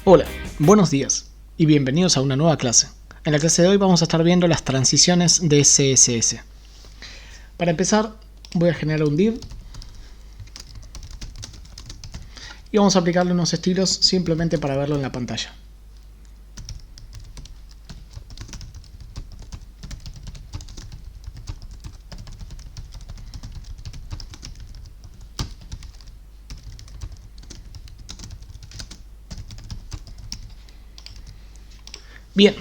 Hola, buenos días y bienvenidos a una nueva clase. En la clase de hoy vamos a estar viendo las transiciones de CSS. Para empezar, voy a generar un div y vamos a aplicarle unos estilos simplemente para verlo en la pantalla. Bien,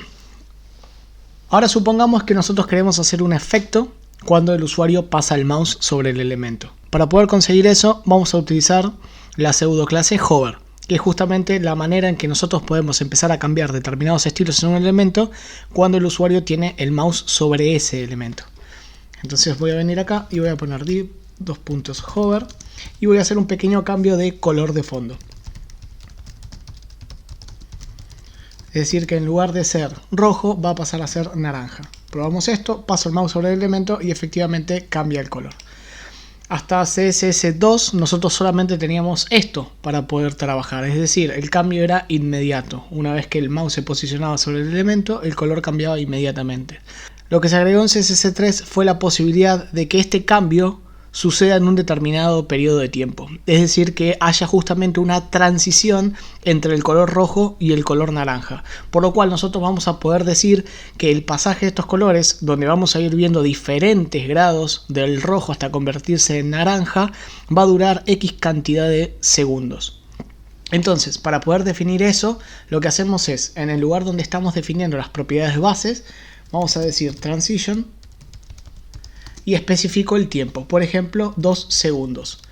ahora supongamos que nosotros queremos hacer un efecto cuando el usuario pasa el mouse sobre el elemento. Para poder conseguir eso vamos a utilizar la pseudo clase hover, que es justamente la manera en que nosotros podemos empezar a cambiar determinados estilos en un elemento cuando el usuario tiene el mouse sobre ese elemento. Entonces voy a venir acá y voy a poner div hover y voy a hacer un pequeño cambio de color de fondo. Es decir, que en lugar de ser rojo va a pasar a ser naranja. Probamos esto, paso el mouse sobre el elemento y efectivamente cambia el color. Hasta CSS2 nosotros solamente teníamos esto para poder trabajar. Es decir, el cambio era inmediato. Una vez que el mouse se posicionaba sobre el elemento, el color cambiaba inmediatamente. Lo que se agregó en CSS3 fue la posibilidad de que este cambio suceda en un determinado periodo de tiempo. Es decir, que haya justamente una transición entre el color rojo y el color naranja. Por lo cual nosotros vamos a poder decir que el pasaje de estos colores, donde vamos a ir viendo diferentes grados del rojo hasta convertirse en naranja, va a durar X cantidad de segundos. Entonces, para poder definir eso, lo que hacemos es, en el lugar donde estamos definiendo las propiedades bases, vamos a decir transition y especifico el tiempo, por ejemplo 2 segundos.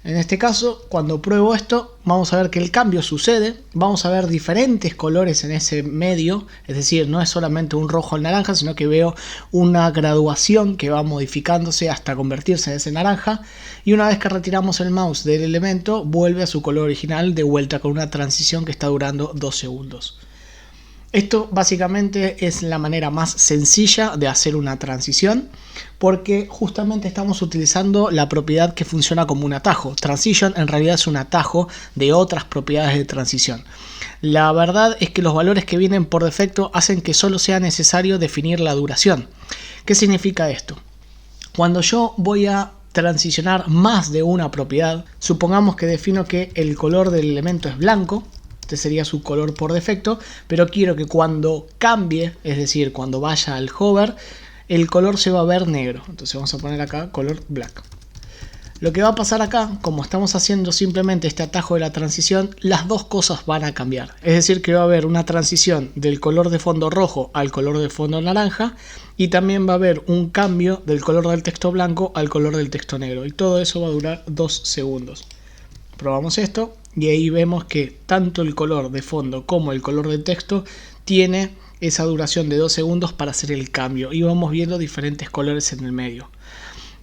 En este caso, cuando pruebo esto, vamos a ver que el cambio sucede, vamos a ver diferentes colores en ese medio, es decir, no es solamente un rojo o naranja, sino que veo una graduación que va modificándose hasta convertirse en ese naranja, y una vez que retiramos el mouse del elemento, vuelve a su color original de vuelta con una transición que está durando 2 segundos. Esto básicamente es la manera más sencilla de hacer una transición, porque justamente estamos utilizando la propiedad que funciona como un atajo. Transition en realidad es un atajo de otras propiedades de transición. La verdad es que los valores que vienen por defecto hacen que solo sea necesario definir la duración. ¿Qué significa esto? Cuando yo voy a transicionar más de una propiedad, supongamos que defino que el color del elemento es blanco, este sería su color por defecto, pero quiero que cuando cambie, es decir, cuando vaya al hover, el color se va a ver negro. Entonces vamos a poner acá color black. Lo que va a pasar acá, como estamos haciendo simplemente este atajo de la transición, las dos cosas van a cambiar. Es decir, que va a haber una transición del color de fondo rojo al color de fondo naranja, y también va a haber un cambio del color del texto blanco al color del texto negro. Y todo eso va a durar 2 segundos. Probamos esto y ahí vemos que tanto el color de fondo como el color del texto tiene esa duración de 2 segundos para hacer el cambio, y vamos viendo diferentes colores en el medio.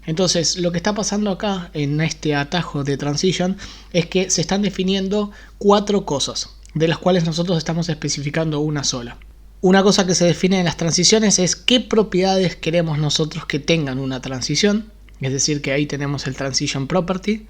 Entonces, lo que está pasando acá en este atajo de transition es que se están definiendo 4 cosas, de las cuales nosotros estamos especificando una sola. Una cosa que se define en las transiciones es qué propiedades queremos nosotros que tengan una transición, es decir, que ahí tenemos el transition property.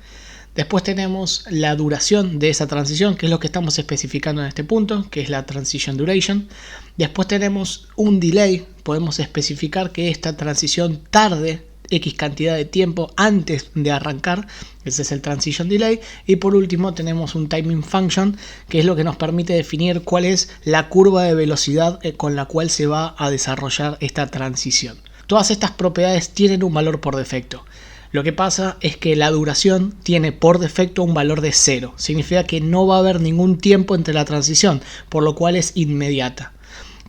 Después tenemos la duración de esa transición, que es lo que estamos especificando en este punto, que es la transition duration. Después tenemos un delay, podemos especificar que esta transición tarde X cantidad de tiempo antes de arrancar, ese es el transition delay. Y por último tenemos un timing function, que es lo que nos permite definir cuál es la curva de velocidad con la cual se va a desarrollar esta transición. Todas estas propiedades tienen un valor por defecto. Lo que pasa es que la duración tiene por defecto un valor de 0. Significa que no va a haber ningún tiempo entre la transición, por lo cual es inmediata.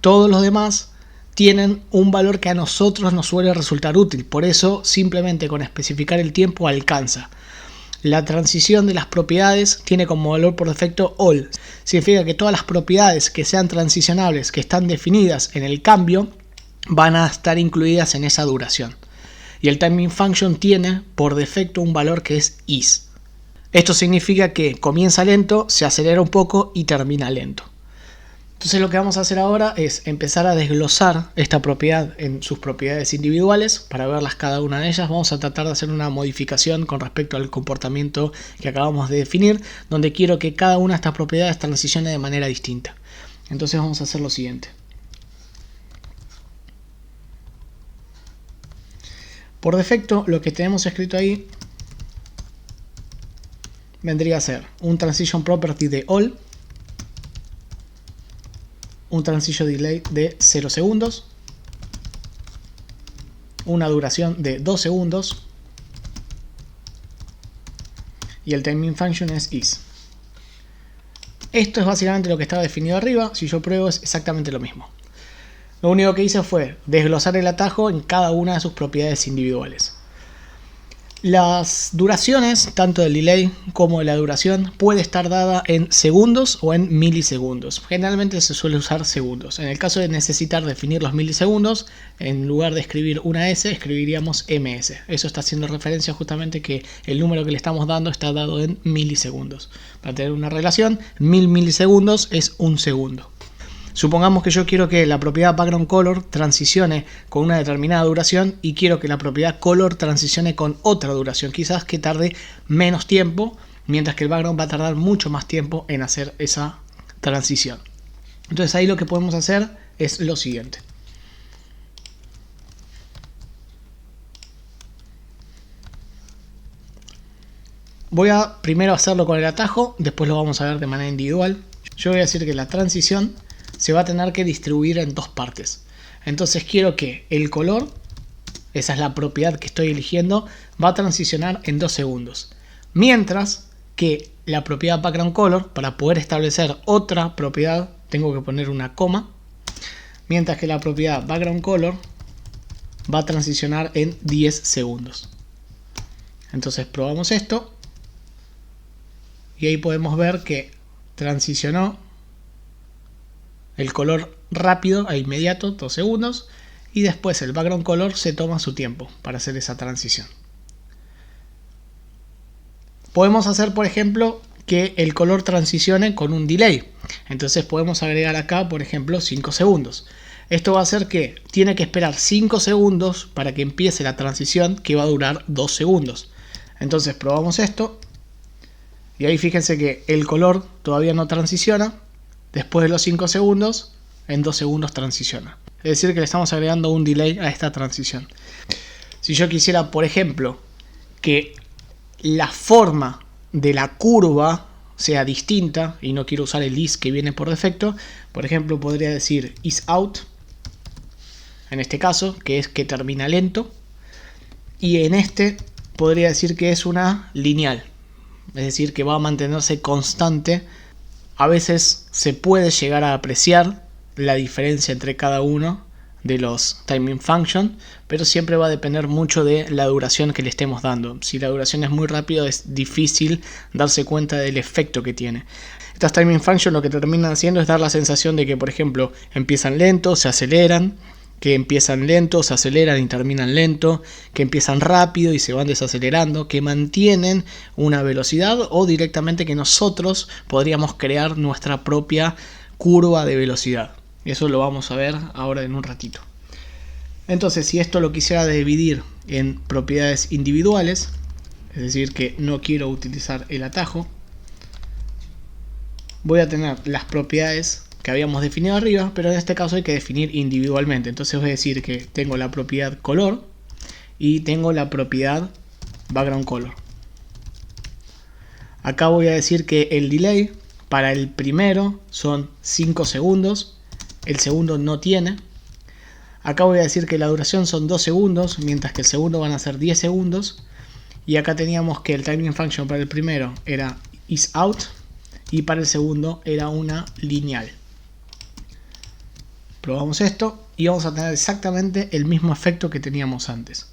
Todos los demás tienen un valor que a nosotros nos suele resultar útil. Por eso, simplemente con especificar el tiempo alcanza. La transición de las propiedades tiene como valor por defecto all. Significa que todas las propiedades que sean transicionables, que están definidas en el cambio, van a estar incluidas en esa duración. Y el timing function tiene por defecto un valor que es is. Esto significa que comienza lento, se acelera un poco y termina lento. Entonces lo que vamos a hacer ahora es empezar a desglosar esta propiedad en sus propiedades individuales para verlas cada una de ellas. Vamos a tratar de hacer una modificación con respecto al comportamiento que acabamos de definir, donde quiero que cada una de estas propiedades transicione de manera distinta. Entonces vamos a hacer lo siguiente. Por defecto lo que tenemos escrito ahí vendría a ser un transition property de all, un transition delay de 0 segundos, una duración de 2 segundos y el timing function es is. Esto es básicamente lo que estaba definido arriba. Si yo pruebo es exactamente lo mismo. Lo único que hice fue desglosar el atajo en cada una de sus propiedades individuales. Las duraciones, tanto del delay como de la duración, puede estar dada en segundos o en milisegundos. Generalmente se suele usar segundos. En el caso de necesitar definir los milisegundos, en lugar de escribir una S, escribiríamos ms. Eso está haciendo referencia justamente que el número que le estamos dando está dado en milisegundos. Para tener una relación, 1000 milisegundos es un segundo. Supongamos que yo quiero que la propiedad background color transicione con una determinada duración y quiero que la propiedad color transicione con otra duración, quizás que tarde menos tiempo, mientras que el background va a tardar mucho más tiempo en hacer esa transición. Entonces ahí lo que podemos hacer es lo siguiente. Voy a primero hacerlo con el atajo, después lo vamos a ver de manera individual. Yo voy a decir que la transición se va a tener que distribuir en dos partes. Entonces quiero que el color, esa es la propiedad que estoy eligiendo, va a transicionar en 2 segundos. Mientras que la propiedad background color, para poder establecer otra propiedad, tengo que poner una coma. Mientras que la propiedad background color va a transicionar en 10 segundos. Entonces probamos esto. Y ahí podemos ver que transicionó el color rápido e inmediato, 2 segundos, y después el background color se toma su tiempo para hacer esa transición. Podemos hacer, por ejemplo, que el color transicione con un delay. Entonces podemos agregar acá, por ejemplo, 5 segundos. Esto va a hacer que tiene que esperar 5 segundos para que empiece la transición, que va a durar 2 segundos. Entonces probamos esto. Y ahí fíjense que el color todavía no transiciona. Después de los 5 segundos, en 2 segundos transiciona. Es decir, que le estamos agregando un delay a esta transición. Si yo quisiera, por ejemplo, que la forma de la curva sea distinta y no quiero usar el is que viene por defecto, por ejemplo, podría decir is out, en este caso, que es que termina lento. Y en este podría decir que es una lineal. Es decir, que va a mantenerse constante. A veces se puede llegar a apreciar la diferencia entre cada uno de los timing function, pero siempre va a depender mucho de la duración que le estemos dando. Si la duración es muy rápida, es difícil darse cuenta del efecto que tiene. Estas timing function lo que terminan haciendo es dar la sensación de que, por ejemplo, empiezan lentos, se aceleran, que empiezan lentos, se aceleran y terminan lento, que empiezan rápido y se van desacelerando, que mantienen una velocidad, o directamente que nosotros podríamos crear nuestra propia curva de velocidad. Eso lo vamos a ver ahora en un ratito. Entonces, si esto lo quisiera dividir en propiedades individuales, es decir, que no quiero utilizar el atajo, voy a tener las propiedades que habíamos definido arriba, pero en este caso hay que definir individualmente. Entonces voy a decir que tengo la propiedad color y tengo la propiedad background color. Acá voy a decir que el delay para el primero son 5 segundos, el segundo no tiene. Acá voy a decir que la duración son 2 segundos, mientras que el segundo van a ser 10 segundos. Y acá teníamos que el timing function para el primero era is out y para el segundo era una lineal. Probamos esto y vamos a tener exactamente el mismo efecto que teníamos antes.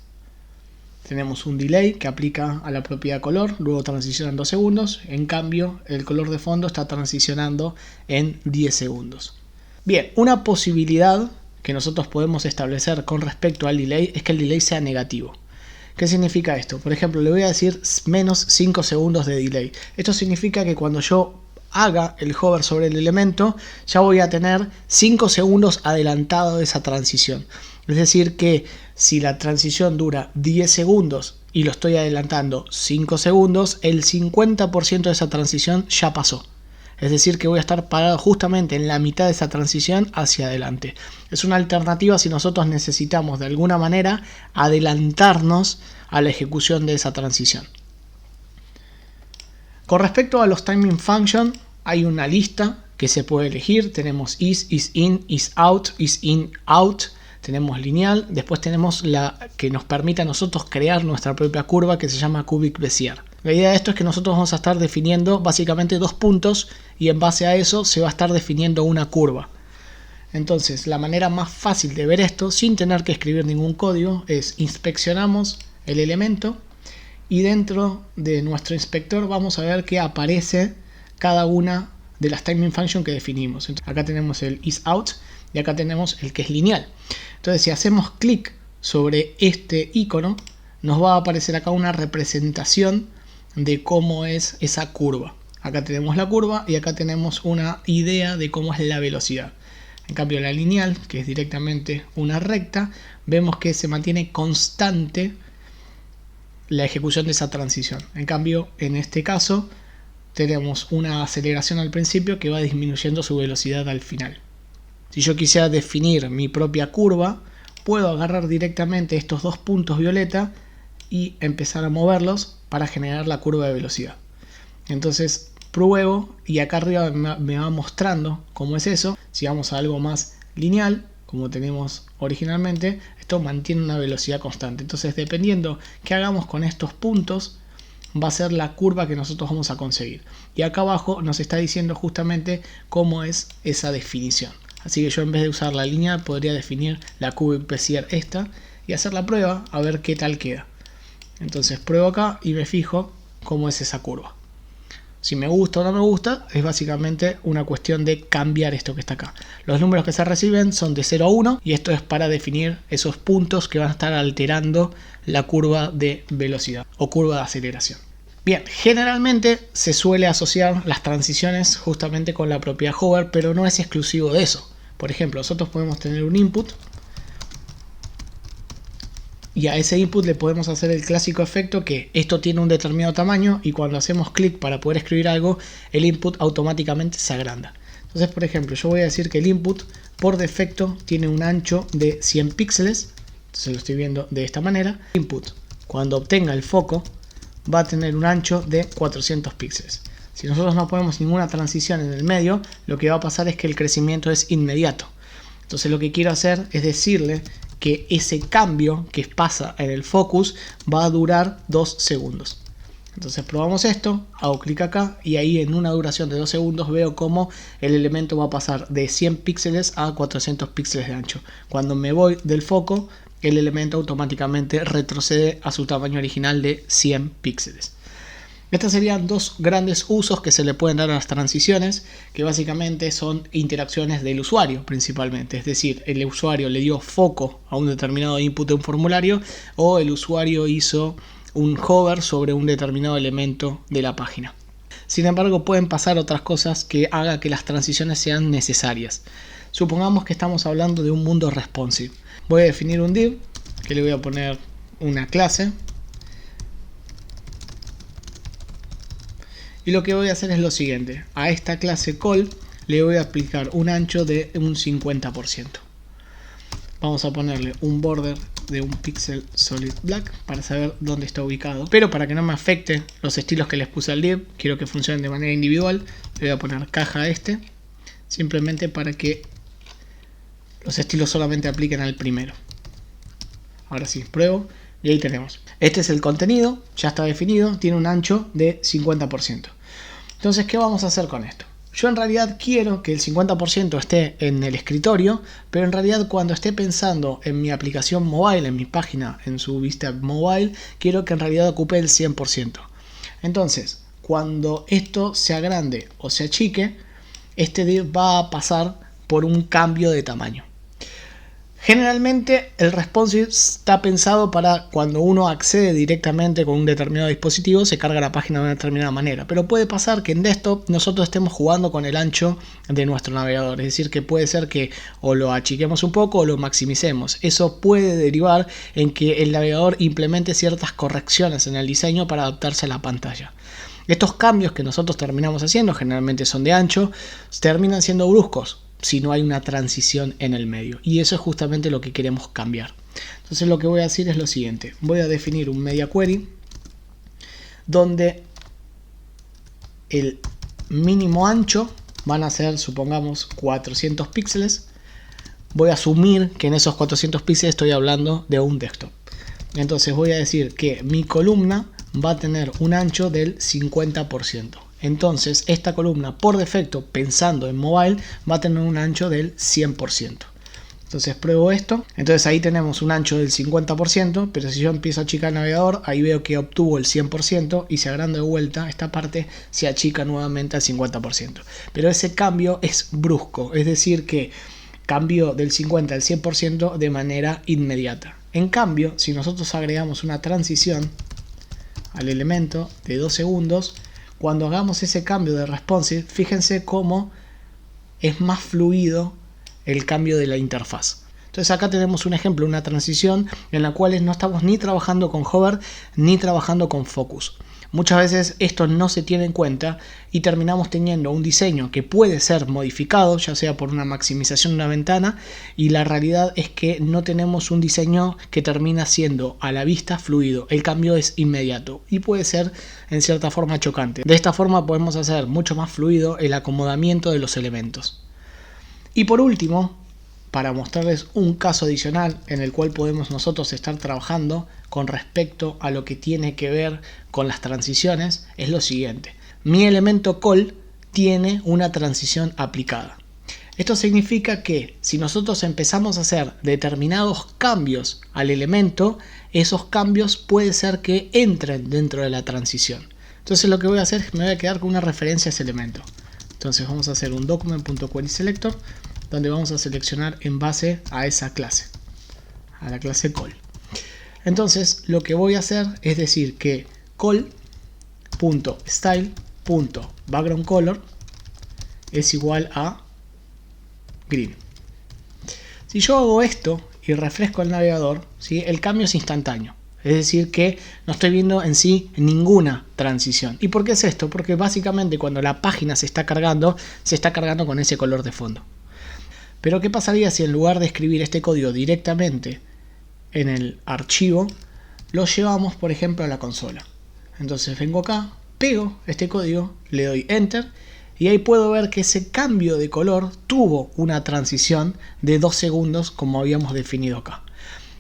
Tenemos un delay que aplica a la propiedad color, luego transiciona en 2 segundos. En cambio, el color de fondo está transicionando en 10 segundos. Bien, una posibilidad que nosotros podemos establecer con respecto al delay es que el delay sea negativo. ¿Qué significa esto? Por ejemplo, le voy a decir menos 5 segundos de delay. Esto significa que cuando yo haga el hover sobre el elemento, ya voy a tener 5 segundos adelantado de esa transición. Es decir que si la transición dura 10 segundos y lo estoy adelantando 5 segundos, el 50% de esa transición ya pasó. Es decir que voy a estar parado justamente en la mitad de esa transición hacia adelante. Es una alternativa si nosotros necesitamos de alguna manera adelantarnos a la ejecución de esa transición. Con respecto a los timing function, hay una lista que se puede elegir. Tenemos is in, is in, out. Tenemos lineal. Después tenemos la que nos permite a nosotros crear nuestra propia curva, que se llama Cubic Bezier. La idea de esto es que nosotros vamos a estar definiendo básicamente 2 puntos y en base a eso se va a estar definiendo una curva. Entonces, la manera más fácil de ver esto, sin tener que escribir ningún código, es inspeccionamos el elemento y dentro de nuestro inspector vamos a ver que aparece cada una de las timing function que definimos. Entonces, acá tenemos el isOut y acá tenemos el que es lineal. Entonces, si hacemos clic sobre este icono, nos va a aparecer acá una representación de cómo es esa curva. Acá tenemos la curva y acá tenemos una idea de cómo es la velocidad. En cambio, la lineal, que es directamente una recta, vemos que se mantiene constante la ejecución de esa transición. En cambio, en este caso, tenemos una aceleración al principio que va disminuyendo su velocidad al final. Si yo quisiera definir mi propia curva, puedo agarrar directamente estos 2 puntos violeta y empezar a moverlos para generar la curva de velocidad. Entonces pruebo y acá arriba me va mostrando cómo es eso. Si vamos a algo más lineal, como tenemos originalmente, esto mantiene una velocidad constante. Entonces, dependiendo qué hagamos con estos puntos, va a ser la curva que nosotros vamos a conseguir. Y acá abajo nos está diciendo justamente cómo es esa definición. Así que yo, en vez de usar la lineal, podría definir la Cubic Bezier esta y hacer la prueba a ver qué tal queda. Entonces pruebo acá y me fijo cómo es esa curva. Si me gusta o no me gusta, es básicamente una cuestión de cambiar esto que está acá. Los números que se reciben son de 0 a 1 y esto es para definir esos puntos que van a estar alterando la curva de velocidad o curva de aceleración. Bien, generalmente se suele asociar las transiciones justamente con la propiedad hover, pero no es exclusivo de eso. Por ejemplo, nosotros podemos tener un input y a ese input le podemos hacer el clásico efecto que esto tiene un determinado tamaño y cuando hacemos clic para poder escribir algo, el input automáticamente se agranda. Entonces, por ejemplo, yo voy a decir que el input por defecto tiene un ancho de 100 píxeles. Entonces lo estoy viendo de esta manera. Input, cuando obtenga el foco, va a tener un ancho de 400 píxeles. Si nosotros no ponemos ninguna transición en el medio, lo que va a pasar es que el crecimiento es inmediato. Entonces lo que quiero hacer es decirle que ese cambio que pasa en el focus va a durar 2 segundos. Entonces probamos esto, hago clic acá y ahí en una duración de 2 segundos veo cómo el elemento va a pasar de 100 píxeles a 400 píxeles de ancho. Cuando me voy del foco, el elemento automáticamente retrocede a su tamaño original de 100 píxeles. Estos serían 2 grandes usos que se le pueden dar a las transiciones, que básicamente son interacciones del usuario principalmente. Es decir, el usuario le dio foco a un determinado input de un formulario o el usuario hizo un hover sobre un determinado elemento de la página. Sin embargo, pueden pasar otras cosas que hagan que las transiciones sean necesarias. Supongamos que estamos hablando de un mundo responsive. Voy a definir un div, que le voy a poner una clase. Y lo que voy a hacer es lo siguiente. A esta clase call le voy a aplicar un ancho de un 50%. Vamos a ponerle un border de un pixel solid black para saber dónde está ubicado. Pero para que no me afecte los estilos que les puse al div, quiero que funcionen de manera individual. Le voy a poner caja a este. Simplemente para que los estilos solamente apliquen al primero. Ahora sí, pruebo. Y ahí tenemos. Este es el contenido, ya está definido, tiene un ancho de 50%. Entonces, ¿qué vamos a hacer con esto? Yo en realidad quiero que el 50% esté en el escritorio, pero en realidad cuando esté pensando en mi aplicación mobile, en mi página, en su vista mobile, quiero que en realidad ocupe el 100%. Entonces, cuando esto se agrande o se achique, este div va a pasar por un cambio de tamaño. Generalmente el responsive está pensado para cuando uno accede directamente con un determinado dispositivo, se carga la página de una determinada manera. Pero puede pasar que en desktop nosotros estemos jugando con el ancho de nuestro navegador. Es decir, que puede ser que o lo achiquemos un poco o lo maximicemos. Eso puede derivar en que el navegador implemente ciertas correcciones en el diseño para adaptarse a la pantalla. Estos cambios que nosotros terminamos haciendo, generalmente son de ancho, terminan siendo bruscos si no hay una transición en el medio, y eso es justamente lo que queremos cambiar. Entonces lo que voy a decir es lo siguiente: voy a definir un media query donde el mínimo ancho van a ser, supongamos, 400 píxeles. Voy a asumir que en esos 400 píxeles estoy hablando de un desktop. Entonces voy a decir que mi columna va a tener un ancho del 50%. Entonces esta columna por defecto, pensando en mobile, va a tener un ancho del 100%. Entonces pruebo esto. Entonces ahí tenemos un ancho del 50%, pero si yo empiezo a achicar el navegador, ahí veo que obtuvo el 100%, y si agrando de vuelta, esta parte se achica nuevamente al 50%. Pero ese cambio es brusco, es decir que cambió del 50 al 100% de manera inmediata. En cambio, si nosotros agregamos una transición al elemento de 2 segundos, cuando hagamos ese cambio de responsive, fíjense cómo es más fluido el cambio de la interfaz. Entonces acá tenemos un ejemplo, una transición en la cual no estamos ni trabajando con hover ni trabajando con focus. Muchas veces esto no se tiene en cuenta y terminamos teniendo un diseño que puede ser modificado, ya sea por una maximización de una ventana, y la realidad es que no tenemos un diseño que termina siendo a la vista fluido. El cambio es inmediato y puede ser en cierta forma chocante. De esta forma podemos hacer mucho más fluido el acomodamiento de los elementos. Y por último, para mostrarles un caso adicional en el cual podemos nosotros estar trabajando con respecto a lo que tiene que ver con las transiciones, es lo siguiente: mi elemento call tiene una transición aplicada. Esto significa que si nosotros empezamos a hacer determinados cambios al elemento, esos cambios puede ser que entren dentro de la transición. Entonces lo que voy a hacer es que me voy a quedar con una referencia a ese elemento. Entonces vamos a hacer un document.querySelector donde vamos a seleccionar en base a esa clase, a la clase call. Entonces lo que voy a hacer es decir que call.style.backgroundColor es igual a green. Si yo hago esto y refresco el navegador, ¿sí?, el cambio es instantáneo. Es decir que no estoy viendo en sí ninguna transición. ¿Y por qué es esto? Porque básicamente cuando la página se está cargando con ese color de fondo. Pero ¿qué pasaría si en lugar de escribir este código directamente en el archivo, lo llevamos por ejemplo a la consola? Entonces vengo acá, pego este código, le doy Enter y ahí puedo ver que ese cambio de color tuvo una transición de 2 segundos como habíamos definido acá.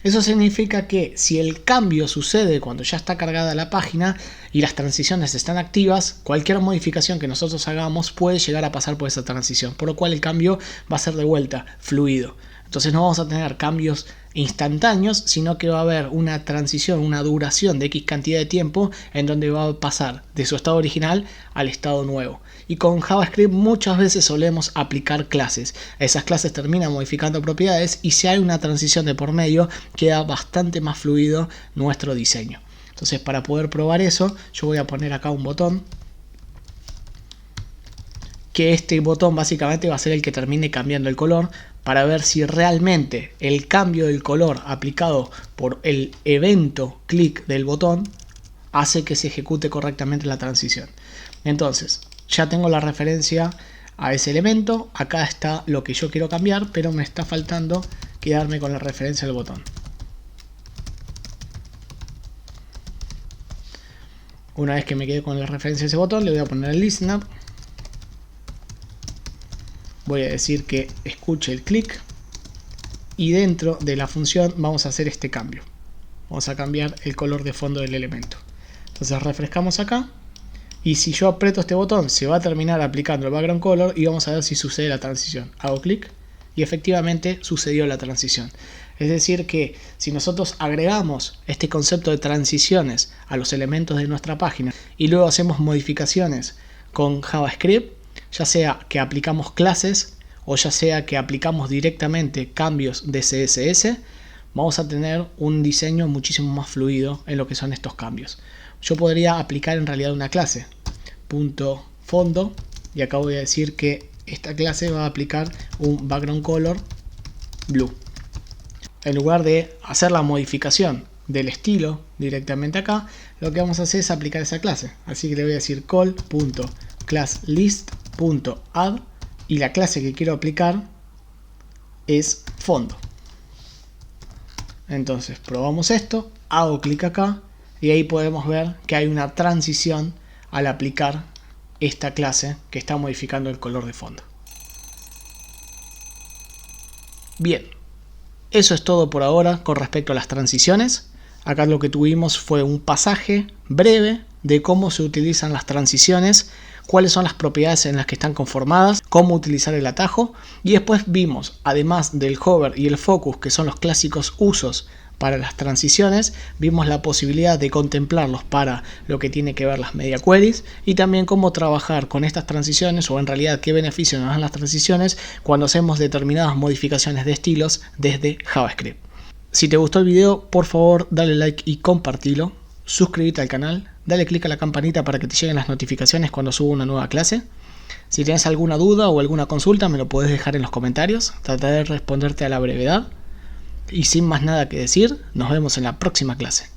Eso significa que si el cambio sucede cuando ya está cargada la página y las transiciones están activas, cualquier modificación que nosotros hagamos puede llegar a pasar por esa transición, por lo cual el cambio va a ser de vuelta fluido. Entonces no vamos a tener cambios instantáneos, sino que va a haber una transición, una duración de X cantidad de tiempo en donde va a pasar de su estado original al estado nuevo. Y con JavaScript muchas veces solemos aplicar clases. Esas clases terminan modificando propiedades y si hay una transición de por medio queda bastante más fluido nuestro diseño. Entonces para poder probar eso yo voy a poner acá un botón, que este botón básicamente va a ser el que termine cambiando el color, para ver si realmente el cambio del color aplicado por el evento clic del botón hace que se ejecute correctamente la transición. Entonces ya tengo la referencia a ese elemento, acá está lo que yo quiero cambiar, pero me está faltando quedarme con la referencia del botón. Una vez que me quede con la referencia de ese botón, le voy a poner el listener. Voy a decir que escuche el clic y dentro de la función vamos a hacer este cambio. Vamos a cambiar el color de fondo del elemento. Entonces refrescamos acá y si yo aprieto este botón se va a terminar aplicando el background color y vamos a ver si sucede la transición. Hago clic y efectivamente sucedió la transición. Es decir que si nosotros agregamos este concepto de transiciones a los elementos de nuestra página y luego hacemos modificaciones con JavaScript, ya sea que aplicamos clases o ya sea que aplicamos directamente cambios de CSS, vamos a tener un diseño muchísimo más fluido en lo que son estos cambios. Yo podría aplicar en realidad una clase, punto fondo, y acá voy a decir que esta clase va a aplicar un background color blue. En lugar de hacer la modificación del estilo directamente acá, lo que vamos a hacer es aplicar esa clase. Así que le voy a decir call.classList.add y la clase que quiero aplicar es fondo. Entonces probamos esto, hago clic acá y ahí podemos ver que hay una transición al aplicar esta clase que está modificando el color de fondo. Bien, eso es todo por ahora con respecto a las transiciones. Acá lo que tuvimos fue un pasaje breve de cómo se utilizan las transiciones, cuáles son las propiedades en las que están conformadas, cómo utilizar el atajo, y después vimos, además del hover y el focus, que son los clásicos usos para las transiciones, vimos la posibilidad de contemplarlos para lo que tiene que ver las media queries y también cómo trabajar con estas transiciones, o en realidad qué beneficio nos dan las transiciones cuando hacemos determinadas modificaciones de estilos desde JavaScript. Si te gustó el video, por favor dale like y compartilo, suscríbete al canal, dale click a la campanita para que te lleguen las notificaciones cuando subo una nueva clase. Si tienes alguna duda o alguna consulta me lo puedes dejar en los comentarios, trataré de responderte a la brevedad. Y sin más nada que decir, nos vemos en la próxima clase.